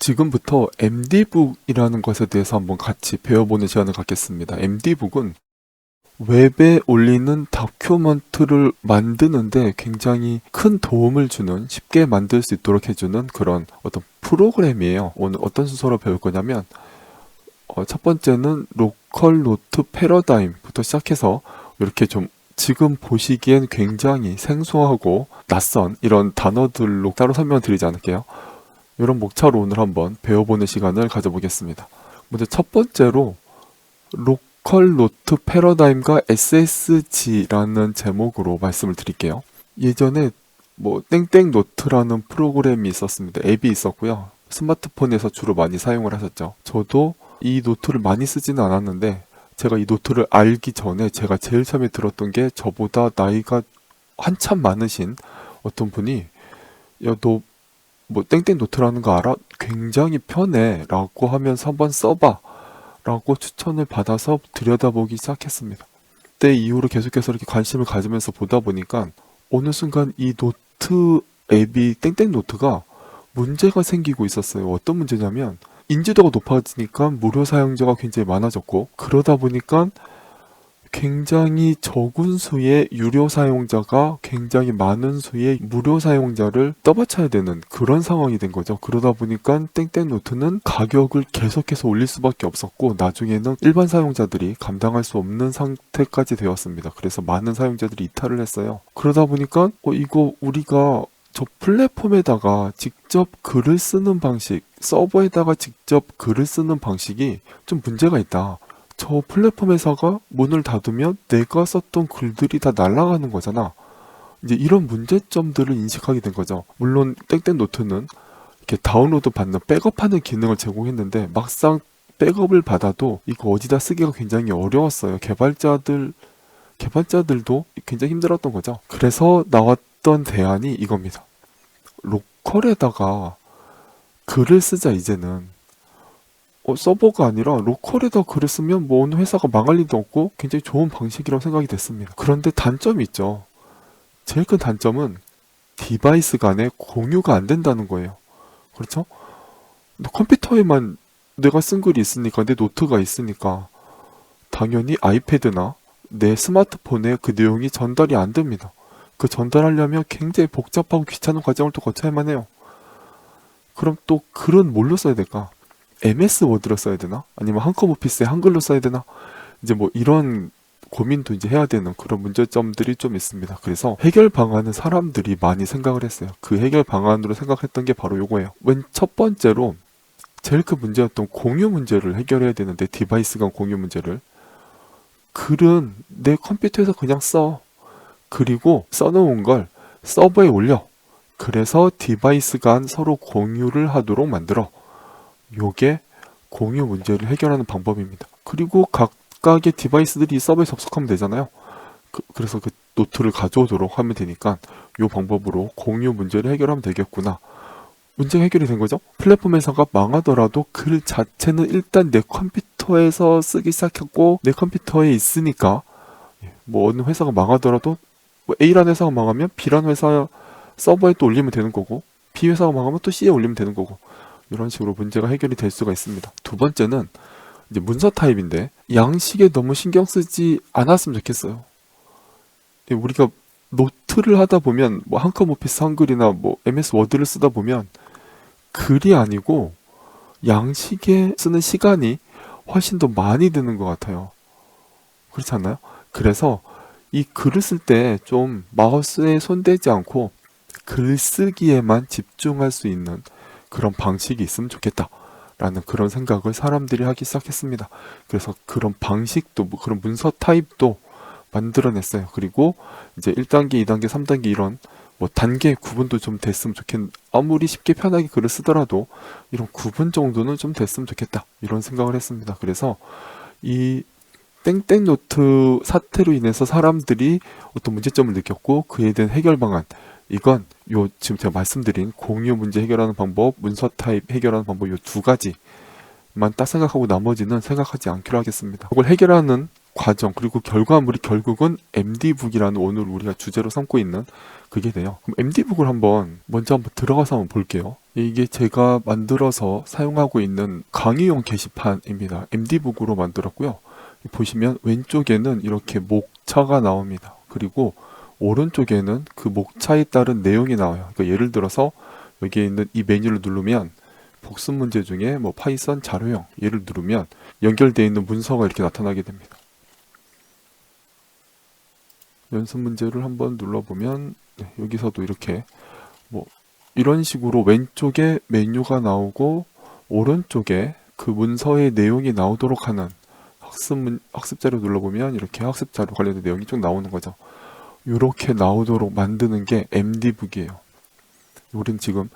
지금부터 MD북이라는 것에 대해서 한번 같이 배워보는 시간을 갖겠습니다. MD북은 웹에 올리는 다큐멘트를 만드는데 굉장히 큰 도움을 주는, 쉽게 만들 수 있도록 해주는 그런 어떤 프로그램이에요. 오늘 어떤 순서로 배울 거냐면 첫 번째는 로컬 노트 패러다임부터 시작해서 이렇게 좀 지금 보시기엔 굉장히 생소하고 낯선 이런 단어들로 따로 설명드리지 않을게요. 이런 목차로 오늘 한번 배워보는 시간을 가져보겠습니다. 먼저 첫 번째로 로컬 노트 패러다임과 SSG라는 제목으로 말씀을 드릴게요. 예전에 땡땡 노트라는 프로그램이 있었습니다. 앱이 있었고요. 스마트폰에서 주로 많이 사용을 하셨죠. 저도 이 노트를 많이 쓰지는 않았는데 제가 이 노트를 알기 전에 제가 제일 처음에 들었던 게 저보다 나이가 한참 많으신 어떤 분이 야, 너 땡땡 노트라는 거 알아? 굉장히 편해 라고 하면서 한번 써봐 라고 추천을 받아서 들여다보기 시작했습니다. 그때 이후로 계속해서 이렇게 관심을 가지면서 보다 보니까 어느 순간 이 노트 앱이 땡땡 노트가 문제가 생기고 있었어요. 어떤 문제냐면 인지도가 높아지니까 무료 사용자가 굉장히 많아졌고, 그러다 보니까 굉장히 적은 수의 유료 사용자가 굉장히 많은 수의 무료 사용자를 떠받쳐야 되는 그런 상황이 된 거죠. 그러다 보니까 땡땡 노트는 가격을 계속해서 올릴 수밖에 없었고, 나중에는 일반 사용자들이 감당할 수 없는 상태까지 되었습니다. 그래서 많은 사용자들이 이탈을 했어요. 그러다 보니까 이거 우리가 저 플랫폼에다가 직접 글을 쓰는 방식, 서버에다가 직접 글을 쓰는 방식이 좀 문제가 있다. 저 플랫폼 회사가 문을 닫으면 내가 썼던 글들이 다 날아가는 거잖아. 이제 이런 문제점들을 인식하게 된 거죠. 물론 땡땡 노트는 이렇게 다운로드 받는 백업하는 기능을 제공했는데 막상 백업을 받아도 이거 어디다 쓰기가 굉장히 어려웠어요. 개발자들도 굉장히 힘들었던 거죠. 그래서 나왔던 대안이 이겁니다. 로컬에다가 글을 쓰자. 이제는 서버가 아니라 로컬에다 글을 쓰면 어느 회사가 망할 일도 없고 굉장히 좋은 방식이라고 생각이 됐습니다. 그런데 단점이 있죠. 제일 큰 단점은 디바이스 간에 공유가 안 된다는 거예요. 그렇죠? 컴퓨터에만 내가 쓴 글이 있으니까, 내 노트가 있으니까 당연히 아이패드나 내 스마트폰에 그 내용이 전달이 안 됩니다. 그 전달하려면 굉장히 복잡하고 귀찮은 과정을 또 거쳐야만 해요. 그럼 또 글은 뭘로 써야 될까? MS 워드로 써야 되나? 아니면 한컴 오피스에 한글로 써야 되나? 이제 이런 고민도 이제 해야 되는 그런 문제점들이 좀 있습니다. 그래서 해결 방안은 사람들이 많이 생각을 했어요. 그 해결 방안으로 생각했던 게 바로 요거예요. 맨 첫 번째로 제일 큰 문제였던 공유 문제를 해결해야 되는데, 디바이스 간 공유 문제를. 글은 내 컴퓨터에서 그냥 써. 그리고 써놓은 걸 서버에 올려. 그래서 디바이스 간 서로 공유를 하도록 만들어. 요게 공유 문제를 해결하는 방법입니다. 그리고 각각의 디바이스들이 서버에 접속하면 되잖아요. 그래서 그 노트를 가져오도록 하면 되니까 요 방법으로 공유 문제를 해결하면 되겠구나. 문제가 해결이 된 거죠. 플랫폼 회사가 망하더라도 글 자체는 일단 내 컴퓨터에서 쓰기 시작했고, 내 컴퓨터에 있으니까 어느 회사가 망하더라도 A라는 회사가 망하면 B라는 회사 서버에 또 올리면 되는 거고, B 회사가 망하면 또 C에 올리면 되는 거고, 이런 식으로 문제가 해결이 될 수가 있습니다. 두 번째는 이제 문서 타입인데, 양식에 너무 신경 쓰지 않았으면 좋겠어요. 우리가 노트를 하다 보면 한컴 오피스 한글이나 MS 워드를 쓰다 보면 글이 아니고 양식에 쓰는 시간이 훨씬 더 많이 드는 것 같아요. 그렇지 않나요? 그래서 이 글을 쓸 때 좀 마우스에 손대지 않고 글쓰기에만 집중할 수 있는 그런 방식이 있으면 좋겠다 라는 그런 생각을 사람들이 하기 시작했습니다. 그래서 그런 방식도, 그런 문서 타입도 만들어냈어요. 그리고 이제 1단계, 2단계, 3단계 이런 단계 구분도 좀 됐으면 아무리 쉽게 편하게 글을 쓰더라도 이런 구분 정도는 좀 됐으면 좋겠다, 이런 생각을 했습니다. 그래서 이 땡땡 노트 사태로 인해서 사람들이 어떤 문제점을 느꼈고, 그에 대한 해결 방안, 이건 지금 제가 말씀드린 공유 문제 해결하는 방법, 문서 타입 해결하는 방법, 요 두 가지만 딱 생각하고 나머지는 생각하지 않기로 하겠습니다. 이걸 해결하는 과정 그리고 결과물이 결국은 MD북이라는 오늘 우리가 주제로 삼고 있는 그게 돼요. 그럼 MD북을 먼저 한번 들어가서 한번 볼게요. 이게 제가 만들어서 사용하고 있는 강의용 게시판입니다. MD북으로 만들었고요. 보시면 왼쪽에는 이렇게 목차가 나옵니다. 그리고 오른쪽에는 그 목차에 따른 내용이 나와요. 그러니까 예를 들어서 여기에 있는 이 메뉴를 누르면 복습 문제 중에 뭐 파이썬 자료형 얘를 누르면 연결되어 있는 문서가 이렇게 나타나게 됩니다. 연습 문제를 한번 눌러보면 여기서도 이렇게 뭐 이런 식으로 왼쪽에 메뉴가 나오고 오른쪽에 그 문서의 내용이 나오도록 하는 학습 자료 눌러보면 이렇게 학습 자료 관련된 내용이 쭉 나오는 거죠. 이렇게 나오도록 만드는 게 MD북이에요. 우린 지금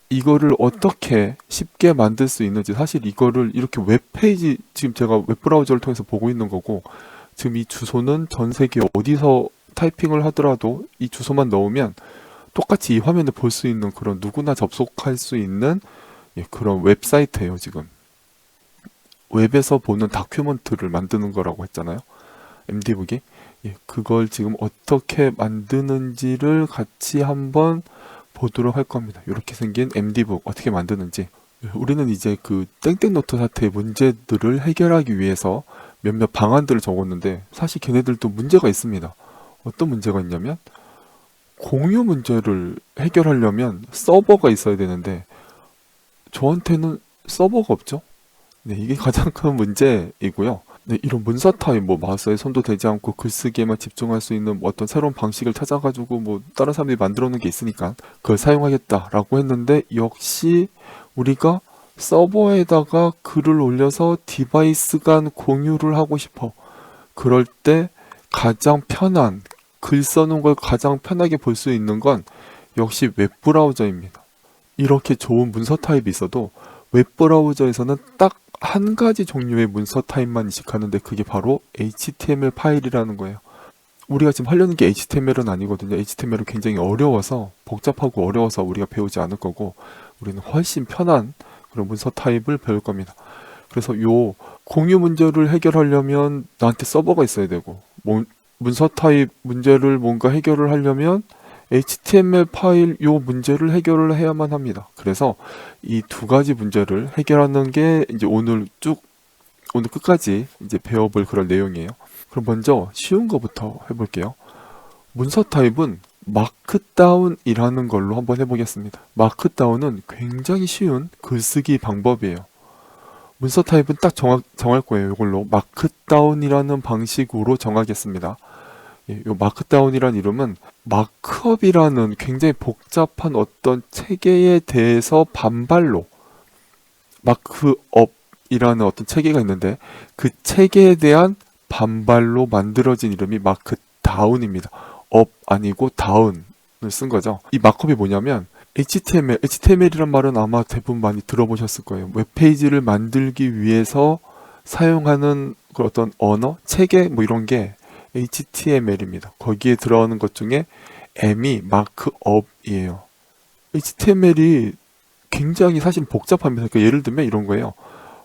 이거를 어떻게 쉽게 만들 수 있는지, 사실 이거를 이렇게 웹페이지, 지금 제가 웹브라우저를 통해서 보고 있는 거고, 지금 이 주소는 전 세계 어디서 타이핑을 하더라도 이 주소만 넣으면 똑같이 이 화면을 볼 수 있는 그런 누구나 접속할 수 있는 그런 웹사이트예요. 지금 웹에서 보는 다큐멘트를 만드는 거라고 했잖아요. MD북이. 그걸 지금 어떻게 만드는지를 같이 한번 보도록 할 겁니다. 이렇게 생긴 MD북 어떻게 만드는지. 우리는 이제 그 땡땡노트 사태의 문제들을 해결하기 위해서 몇몇 방안들을 적었는데, 사실 걔네들도 문제가 있습니다. 어떤 문제가 있냐면, 공유 문제를 해결하려면 서버가 있어야 되는데 저한테는 서버가 없죠. 네, 이게 가장 큰 문제이고요. 네, 이런 문서 타입, 뭐 마우스에 손도 대지 않고 글쓰기에만 집중할 수 있는 어떤 새로운 방식을 찾아가지고 뭐 다른 사람들이 만들어 놓은 게 있으니까 그걸 사용하겠다라고 했는데, 역시 우리가 서버에다가 글을 올려서 디바이스 간 공유를 하고 싶어. 그럴 때 가장 편한, 글 써놓은 걸 가장 편하게 볼 수 있는 건 역시 웹브라우저입니다. 이렇게 좋은 문서 타입이 있어도 웹브라우저에서는 딱 한 가지 종류의 문서 타입만 인식하는데, 그게 바로 HTML 파일이라는 거예요. 우리가 지금 하려는 게 HTML은 아니거든요. HTML은 굉장히 어려워서, 복잡하고 어려워서 우리가 배우지 않을 거고, 우리는 훨씬 편한 그런 문서 타입을 배울 겁니다. 그래서 요 공유 문제를 해결하려면 나한테 서버가 있어야 되고, 문서 타입 문제를 뭔가 해결을 하려면 HTML 파일 요 문제를 해결을 해야만 합니다. 그래서 이 두 가지 문제를 해결하는 게 이제 오늘 끝까지 이제 배워볼 그런 내용이에요. 그럼 먼저 쉬운 거부터 해볼게요. 문서 타입은 마크다운이라는 걸로 한번 해보겠습니다. 마크다운은 굉장히 쉬운 글쓰기 방법이에요. 문서 타입은 딱 정할 거예요. 이걸로 마크다운이라는 방식으로 정하겠습니다. 이 마크다운이라는 이름은 마크업이라는 굉장히 복잡한 어떤 체계에 대해서 반발로, 마크업이라는 어떤 체계가 있는데 그 체계에 대한 반발로 만들어진 이름이 마크다운입니다. 업 아니고 다운을 쓴 거죠. 이 마크업이 뭐냐면 HTML이란 말은 아마 대부분 많이 들어보셨을 거예요. 웹페이지를 만들기 위해서 사용하는 그 어떤 언어, 체계 뭐 이런 게 HTML입니다. 거기에 들어가는 것 중에 M이 마크업이에요. HTML이 굉장히 사실 복잡합니다. 그러니까 예를 들면 이런 거예요.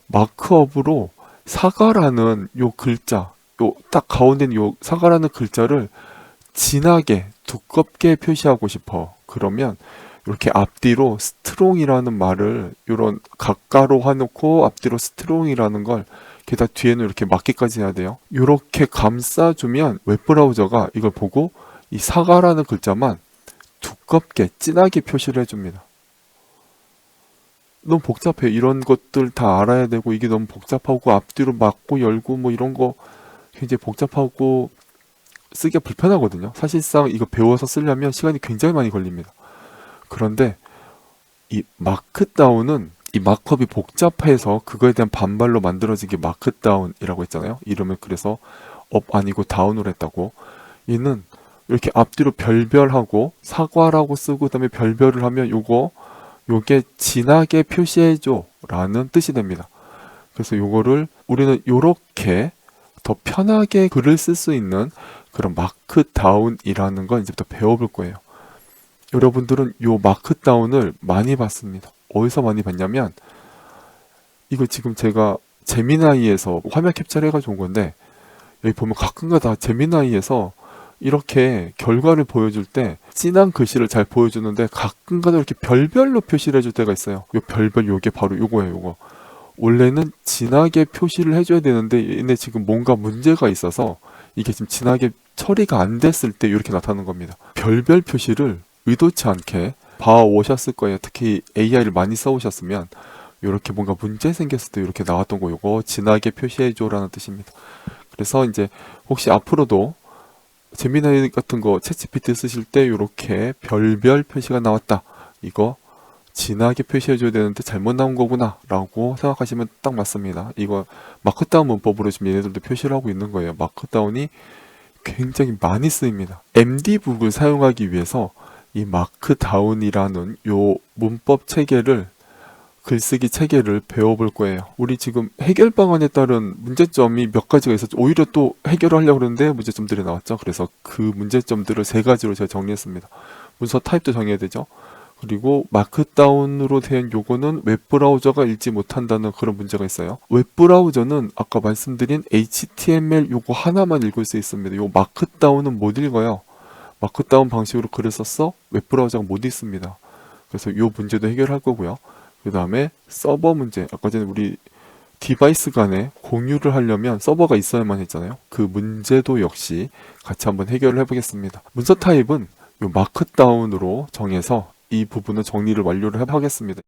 마크업으로 사과라는 요 글자, 요 딱 가운데 요 사과라는 글자를 진하게 두껍게 표시하고 싶어. 그러면 이렇게 앞뒤로 스트롱이라는 말을 요런 가까로 해놓고 앞뒤로 스트롱이라는 걸 게다가 뒤에는 이렇게 맞게까지 해야 돼요. 이렇게 감싸주면 웹브라우저가 이걸 보고 이 사과라는 글자만 두껍게 진하게 표시를 해줍니다. 너무 복잡해. 이런 것들 다 알아야 되고, 이게 너무 복잡하고 앞뒤로 막고 열고 뭐 이런 거 굉장히 복잡하고 쓰기가 불편하거든요. 사실상 이거 배워서 쓰려면 시간이 굉장히 많이 걸립니다. 그런데 이 마크다운은 이 마크업이 복잡해서 그거에 대한 반발로 만들어진 게 마크다운이라고 했잖아요. 이름을 그래서 업 아니고 다운으로 했다고. 얘는 이렇게 앞뒤로 별별하고 사과라고 쓰고 그다음에 별별을 하면 요게 진하게 표시해줘 라는 뜻이 됩니다. 그래서 요거를 우리는 요렇게 더 편하게 글을 쓸 수 있는 그런 마크다운이라는 걸 이제부터 배워볼 거예요. 여러분들은 요 마크다운을 많이 봤습니다. 어디서 많이 봤냐면, 이거 지금 제가 제미나이에서 화면 캡처를 해가지고 온 건데, 여기 보면 가끔가다 제미나이에서 이렇게 결과를 보여줄 때 진한 글씨를 잘 보여주는데 가끔가다 이렇게 별별로 표시를 해줄 때가 있어요. 요 별별 요게 바로 요거예요. 요거. 원래는 진하게 표시를 해줘야 되는데 얘네 지금 뭔가 문제가 있어서 이게 지금 진하게 처리가 안 됐을 때 이렇게 나타나는 겁니다. 별별 표시를 의도치 않게 봐오셨을 거예요. 특히 AI를 많이 써오셨으면 이렇게 뭔가 문제 생겼을 때 이렇게 나왔던 거 요거 진하게 표시해줘라는 뜻입니다. 그래서 이제 혹시 앞으로도 제미나이 같은 거 챗GPT 쓰실 때 이렇게 별별 표시가 나왔다. 이거 진하게 표시해줘야 되는데 잘못 나온 거구나 라고 생각하시면 딱 맞습니다. 이거 마크다운 문법으로 지금 얘네들도 표시를 하고 있는 거예요. 마크다운이 굉장히 많이 쓰입니다. MD북을 사용하기 위해서 이 마크다운이라는 요 문법 체계를 글쓰기 체계를 배워볼 거예요. 우리 지금 해결 방안에 따른 문제점이 몇 가지가 있었죠. 오히려 또 해결을 하려고 그러는데 문제점들이 나왔죠. 그래서 그 문제점들을 세 가지로 제가 정리했습니다. 문서 타입도 정해야 되죠. 그리고 마크다운으로 된 요거는 웹브라우저가 읽지 못한다는 그런 문제가 있어요. 웹브라우저는 아까 말씀드린 HTML 요거 하나만 읽을 수 있습니다. 요 마크다운은 못 읽어요. 마크다운 방식으로 글을 썼어? 웹브라우저가 못 읽습니다. 그래서 요 문제도 해결할 거고요. 그 다음에 서버 문제. 아까 전에 우리 디바이스 간에 공유를 하려면 서버가 있어야만 했잖아요. 그 문제도 역시 같이 한번 해결을 해보겠습니다. 문서 타입은 요 마크다운으로 정해서 이 부분은 정리를 완료를 하겠습니다.